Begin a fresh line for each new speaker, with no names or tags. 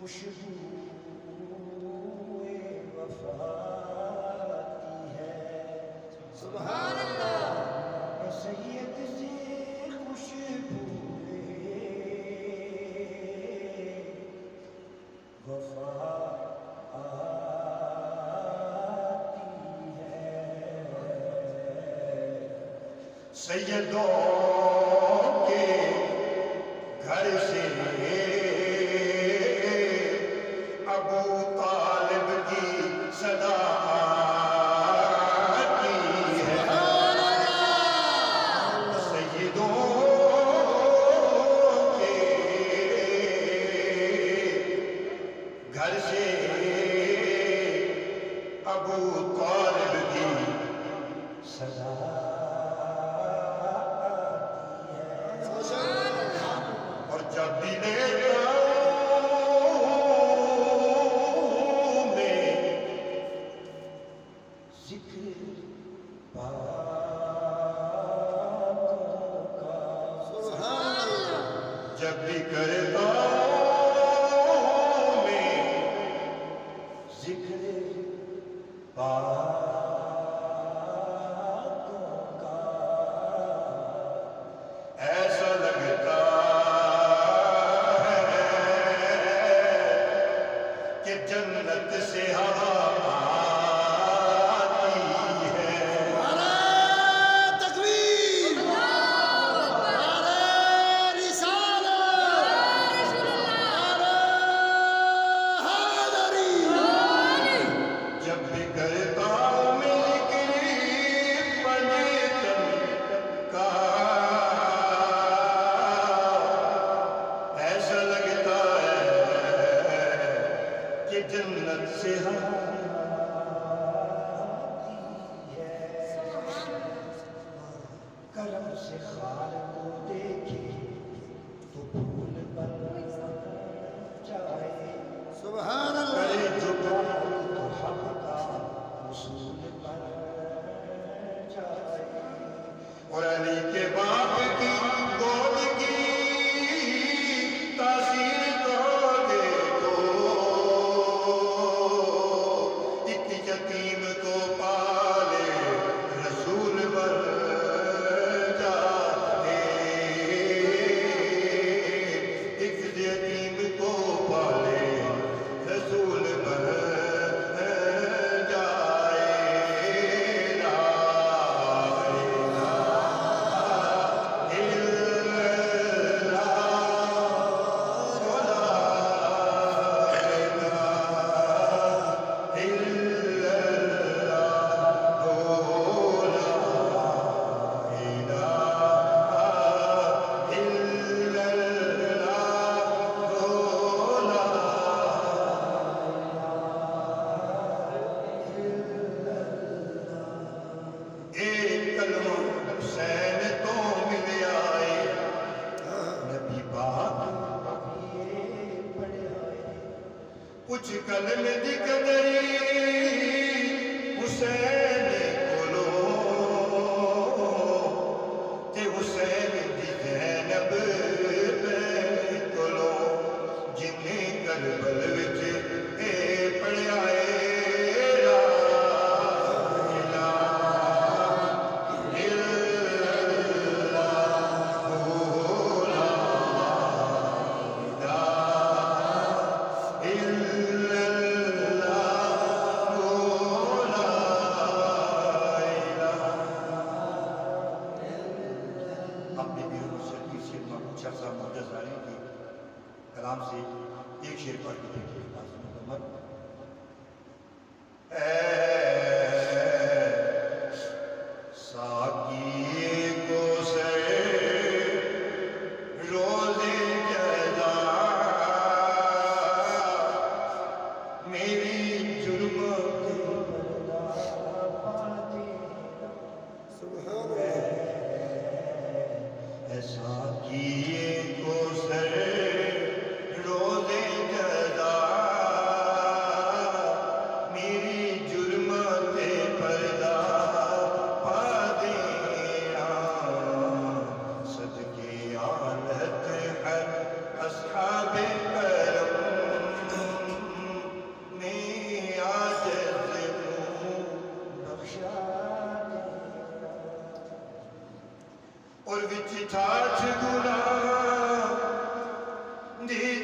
خوشبوئے وفا آتی ہے
سبحان اللہ
اے سید سے خوشبوئے وفا آتی ہے سیدوں کے گھر سے ابو طالب کی صدا آتی ہے سیدوں کے گھر سے ابو طالب کی صدا آتی ہے اور جب بھی لیتا جب بھی کرتا ہوں میں ذکر پاکوں کا ایسا لگتا ہے کہ جنت سے ہوا جنت سے آتی ہے کرم سے خال کو دیکھے تو پھول پر جائے
سبحان اللہ
کرے جو بات تو حق کا حصول پر جائے اور علی کے باپ کی گود کی تاثیر تو دیکھو یتیم کو پالے رسول بن جائے ایک یتیم کو پالے رسول بن جائے لا الہ الا کچھ کلم دی قدری حسین کولو تے حسین دی زینب کولو جنہیں کربل وچ اے پڑھیا اے لا الہ الا کلام سے ایک شعر پڑھ کے دیکھیے ساقی کو سے روزے جزا میری جرم کے پردہ پاتے ساقی کو سے روزے جزا
اور وچ ٹھاٹھ گناہ دی